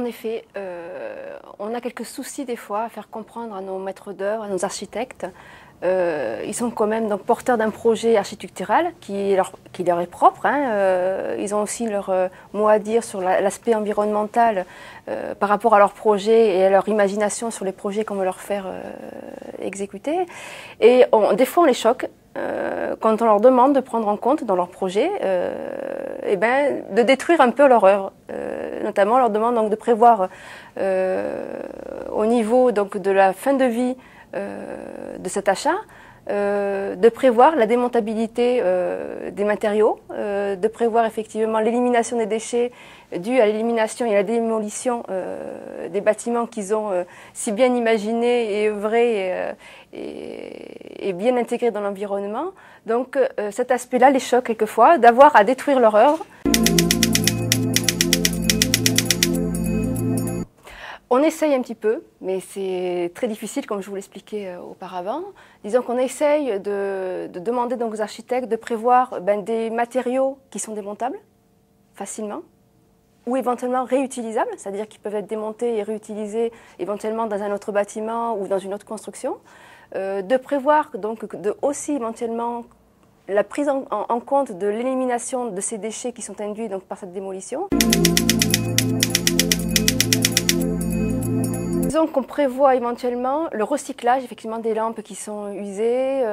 en effet, on a quelques soucis des fois à faire comprendre à nos maîtres d'œuvre, à nos architectes. Ils sont quand même donc porteurs d'un projet architectural qui leur est propre. Ils ont aussi leur mot à dire sur l'aspect environnemental par rapport à leur projet et à leur imagination sur les projets qu'on veut leur faire exécuter. Et des fois on les choque. Quand on leur demande de prendre en compte dans leur projet de détruire un peu leur œuvre. Notamment on leur demande donc de prévoir au niveau donc, de la fin de vie de cet achat, de prévoir la démontabilité des matériaux, de prévoir effectivement l'élimination des déchets dus à l'élimination et à la démolition des bâtiments qu'ils ont si bien imaginés et œuvrés et bien intégrés dans l'environnement. Donc cet aspect-là les choque quelquefois, d'avoir à détruire leur œuvre. On essaye un petit peu, mais c'est très difficile, comme je vous l'expliquais auparavant. Disons qu'on essaye de demander donc aux architectes de prévoir des matériaux qui sont démontables facilement, ou éventuellement réutilisables, c'est-à-dire qu'ils peuvent être démontés et réutilisés éventuellement dans un autre bâtiment ou dans une autre construction. De prévoir donc aussi éventuellement la prise en compte de l'élimination de ces déchets qui sont induits donc, par cette démolition. Disons qu'on prévoit éventuellement le recyclage effectivement des lampes qui sont usées.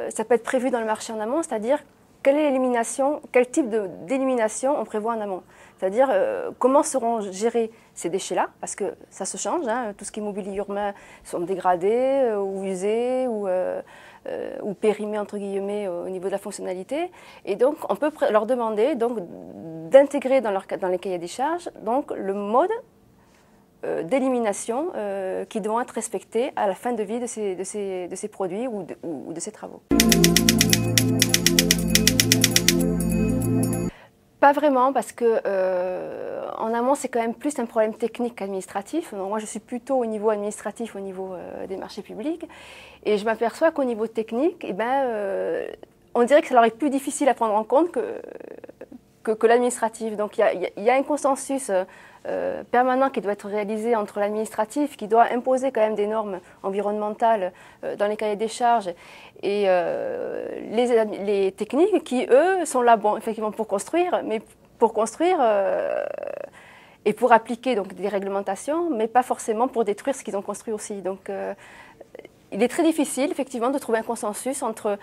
Ça peut être prévu dans le marché en amont, c'est-à-dire quelle est l'élimination, quel type d'élimination on prévoit en amont. C'est-à-dire comment seront gérés ces déchets-là, parce que ça se change, tout ce qui est mobilier urbain sont dégradés ou usés ou périmés entre guillemets au niveau de la fonctionnalité. Et donc on peut leur demander d'intégrer dans les cahiers des charges donc, le mode d'élimination qui devront être respectés à la fin de vie de ces produits ou de ces travaux. Pas vraiment, parce que en amont c'est quand même plus un problème technique qu'administratif. Moi je suis plutôt au niveau administratif, au niveau des marchés publics, et je m'aperçois qu'au niveau technique, on dirait que ça leur est plus difficile à prendre en compte que l'administratif. Donc il y a un consensus permanent qui doit être réalisé entre l'administratif, qui doit imposer quand même des normes environnementales dans les cahiers des charges, et les techniques qui, eux, sont là effectivement pour construire, mais pour construire et pour appliquer donc, des réglementations, mais pas forcément pour détruire ce qu'ils ont construit aussi. Donc il est très difficile effectivement de trouver un consensus entre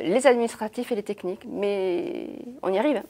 les administratifs et les techniques, mais on y arrive.